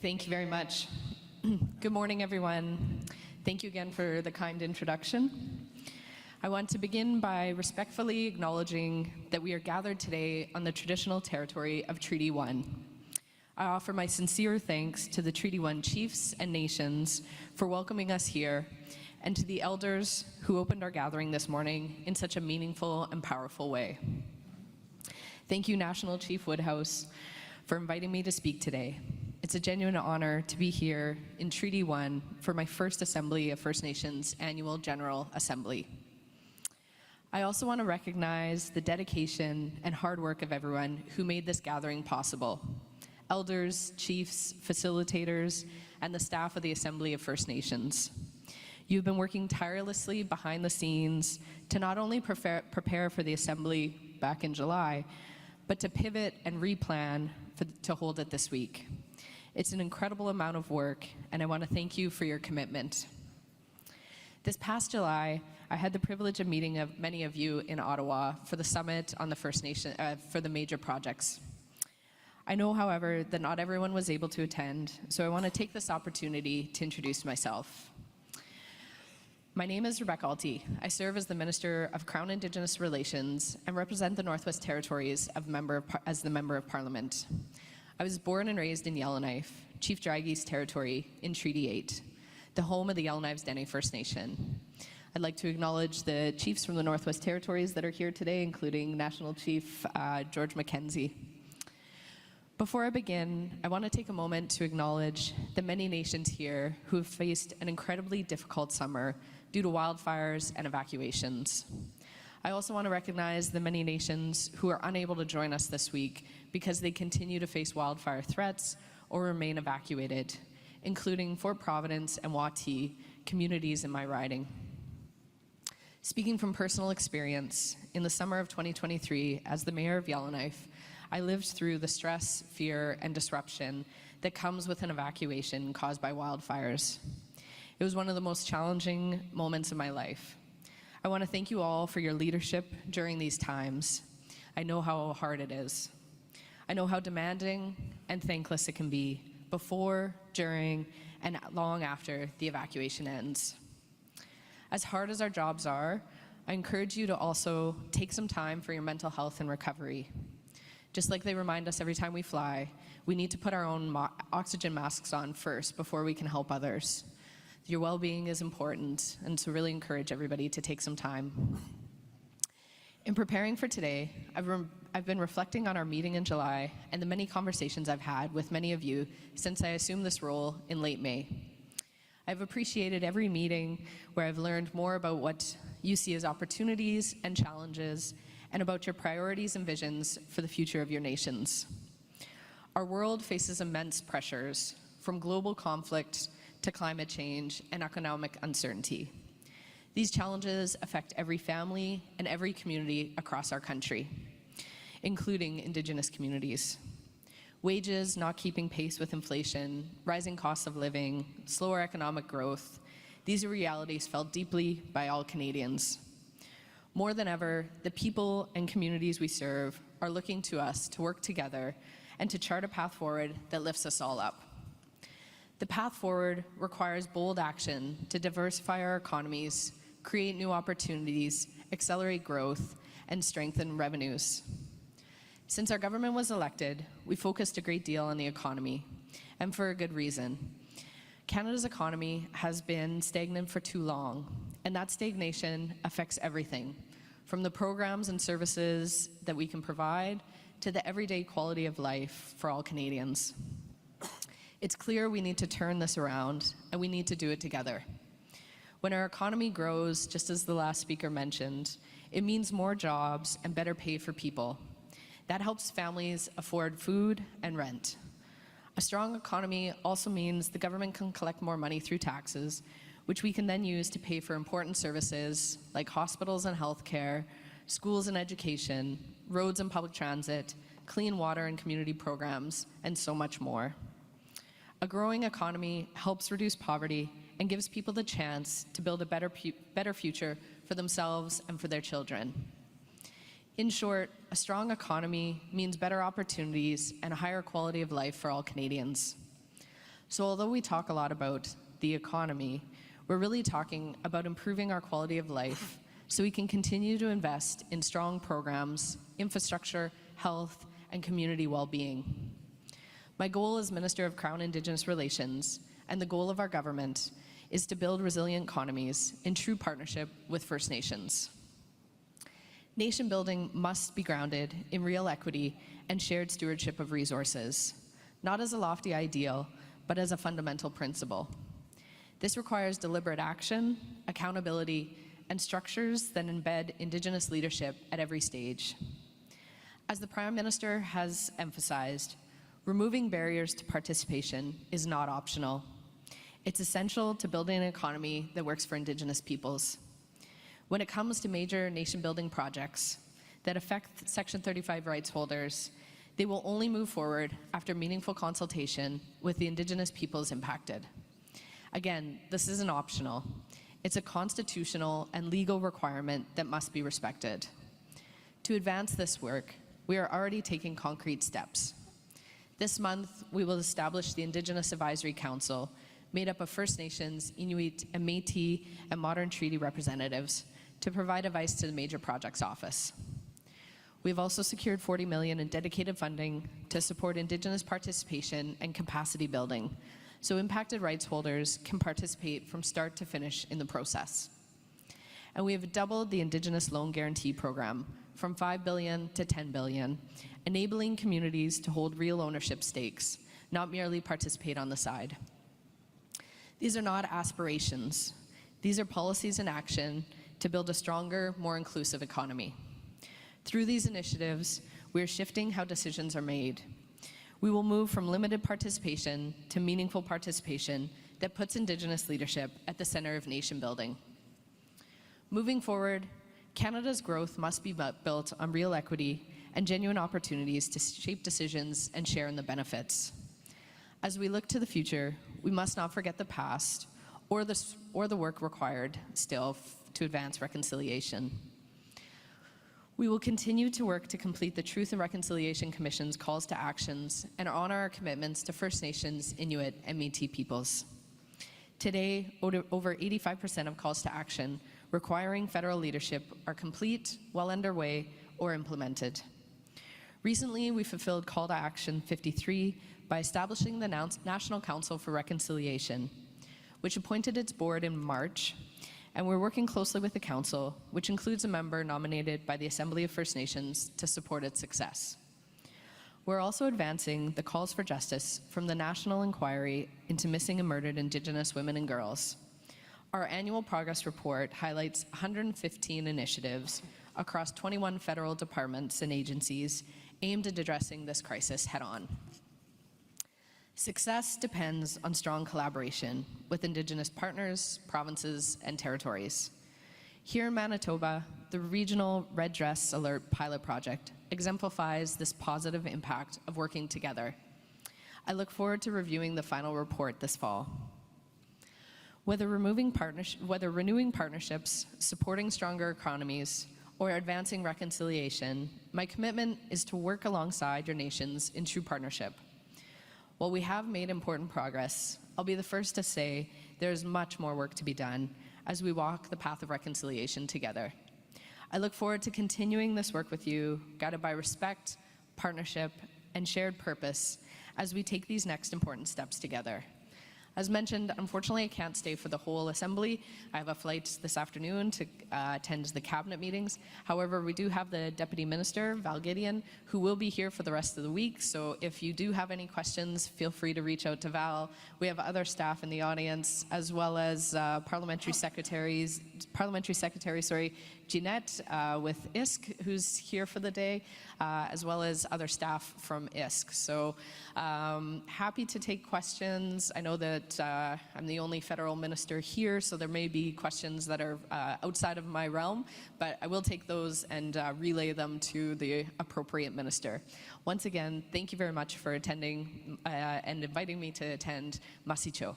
Thank you very much. Good morning, everyone. Thank you again for the kind introduction. I want to begin by respectfully acknowledging that we are gathered today on the traditional territory of Treaty 1. I offer my sincere thanks to the Treaty 1 chiefs and nations for welcoming us here, and to the elders who opened our gathering this morning in such a meaningful and powerful way. Thank you, National Chief Woodhouse, for inviting me to speak today. It's a genuine honor to be here in Treaty 1 for my first Assembly of First Nations Annual General Assembly. I also want to recognize the dedication and hard work of everyone who made this gathering possible. Elders, chiefs, facilitators, and the staff of the Assembly of First Nations. You've been working tirelessly behind the scenes to not only prepare for the Assembly back in July, but to pivot and replan to hold it this week. It's an incredible amount of work, and I want to thank you for your commitment. This past July, I had the privilege of meeting many of you in Ottawa for the summit on the First Nation, for the major projects. I know, however, that not everyone was able to attend, so I want to take this opportunity to introduce myself. My name is Rebecca Alty. I serve as the Minister of Crown-Indigenous Relations and represent the Northwest Territories as the Member of Parliament. I was born and raised in Yellowknife, Chief Dragi's territory in Treaty 8, the home of the Yellowknives Dene First Nation. I'd like to acknowledge the chiefs from the Northwest Territories that are here today, including National Chief George Mackenzie. Before I begin, I want to take a moment to acknowledge the many nations here who have faced an incredibly difficult summer due to wildfires and evacuations. I also want to recognize the many nations who are unable to join us this week because they continue to face wildfire threats or remain evacuated, including Fort Providence and Wati, communities in my riding. Speaking from personal experience, in the summer of 2023, as the Mayor of Yellowknife, I lived through the stress, fear, and disruption that comes with an evacuation caused by wildfires. It was one of the most challenging moments of my life. I want to thank you all for your leadership during these times. I know how hard it is. I know how demanding and thankless it can be before, during, and long after the evacuation ends. As hard as our jobs are, I encourage you to also take some time for your mental health and recovery. Just like they remind us every time we fly, we need to put our own oxygen masks on first before we can help others. Your well-being is important, and so really encourage everybody to take some time. In preparing for today, I've been reflecting on our meeting in July and the many conversations I've had with many of you since I assumed this role in late May. I've appreciated every meeting where I've learned more about what you see as opportunities and challenges, and about your priorities and visions for the future of your nations. Our world faces immense pressures, from global conflict to climate change and economic uncertainty. These challenges affect every family and every community across our country, including Indigenous communities. Wages not keeping pace with inflation, rising costs of living, slower economic growth, these are realities felt deeply by all Canadians. More than ever, the people and communities we serve are looking to us to work together and to chart a path forward that lifts us all up. The path forward requires bold action to diversify our economies, create new opportunities, accelerate growth, and strengthen revenues. Since our government was elected, we focused a great deal on the economy, and for a good reason. Canada's economy has been stagnant for too long, and that stagnation affects everything, from the programs and services that we can provide to the everyday quality of life for all Canadians. It's clear we need to turn this around, and we need to do it together. When our economy grows, just as the last speaker mentioned, it means more jobs and better pay for people. That helps families afford food and rent. A strong economy also means the government can collect more money through taxes, which we can then use to pay for important services like hospitals and healthcare, schools and education, roads and public transit, clean water and community programs, and so much more. A growing economy helps reduce poverty and gives people the chance to build a better future for themselves and for their children. In short, a strong economy means better opportunities and a higher quality of life for all Canadians. So although we talk a lot about the economy, we're really talking about improving our quality of life so we can continue to invest in strong programs, infrastructure, health, and community well-being. My goal as Minister of Crown-Indigenous Relations, and the goal of our government, is to build resilient economies in true partnership with First Nations. Nation building must be grounded in real equity and shared stewardship of resources, not as a lofty ideal, but as a fundamental principle. This requires deliberate action, accountability, and structures that embed Indigenous leadership at every stage. As the Prime Minister has emphasized, removing barriers to participation is not optional. It's essential to building an economy that works for Indigenous peoples. When it comes to major nation-building projects that affect Section 35 rights holders, they will only move forward after meaningful consultation with the Indigenous peoples impacted. Again, this isn't optional. It's a constitutional and legal requirement that must be respected. To advance this work, we are already taking concrete steps. This month, we will establish the Indigenous Advisory Council, made up of First Nations, Inuit, and Métis, and Modern Treaty representatives, to provide advice to the Major Projects Office. We've also secured $40 million in dedicated funding to support Indigenous participation and capacity building, so impacted rights holders can participate from start to finish in the process. And we have doubled the Indigenous Loan Guarantee Program from $5 billion to $10 billion, enabling communities to hold real ownership stakes, not merely participate on the side. These are not aspirations. These are policies in action to build a stronger, more inclusive economy. Through these initiatives, we are shifting how decisions are made. We will move from limited participation to meaningful participation that puts Indigenous leadership at the center of nation building. Moving forward, Canada's growth must be built on real equity and genuine opportunities to shape decisions and share in the benefits. As we look to the future, we must not forget the past or the work required still to advance reconciliation. We will continue to work to complete the Truth and Reconciliation Commission's calls to actions and honor our commitments to First Nations, Inuit, and Métis peoples. Today, over 85% of calls to action requiring federal leadership are complete, well underway, or implemented. Recently, we fulfilled Call to Action 53 by establishing the National Council for Reconciliation, which appointed its board in March, and we're working closely with the Council, which includes a member nominated by the Assembly of First Nations to support its success. We're also advancing the calls for justice from the National Inquiry into Missing and Murdered Indigenous Women and Girls. Our annual progress report highlights 115 initiatives across 21 federal departments and agencies aimed at addressing this crisis head-on. Success depends on strong collaboration with Indigenous partners, provinces, and territories. Here in Manitoba, the Regional Red Dress Alert pilot project exemplifies this positive impact of working together. I look forward to reviewing the final report this fall. Whether renewing partnerships, supporting stronger economies, or advancing reconciliation, my commitment is to work alongside your nations in true partnership. While we have made important progress, I'll be the first to say there is much more work to be done as we walk the path of reconciliation together. I look forward to continuing this work with you, guided by respect, partnership, and shared purpose as we take these next important steps together. As mentioned, unfortunately, I can't stay for the whole assembly. I have a flight this afternoon to attend the cabinet meetings. However, we do have the Deputy Minister, Val Gideon, who will be here for the rest of the week. So if you do have any questions, feel free to reach out to Val. We have other staff in the audience, as well as Parliamentary Secretary, Jeanette with ISK, who's here for the day, as well as other staff from ISK. So happy to take questions. I know that I'm the only federal minister here, so there may be questions that are outside of my realm, but I will take those and relay them to the appropriate minister. Once again, thank you very much for attending and inviting me to attend Masicho.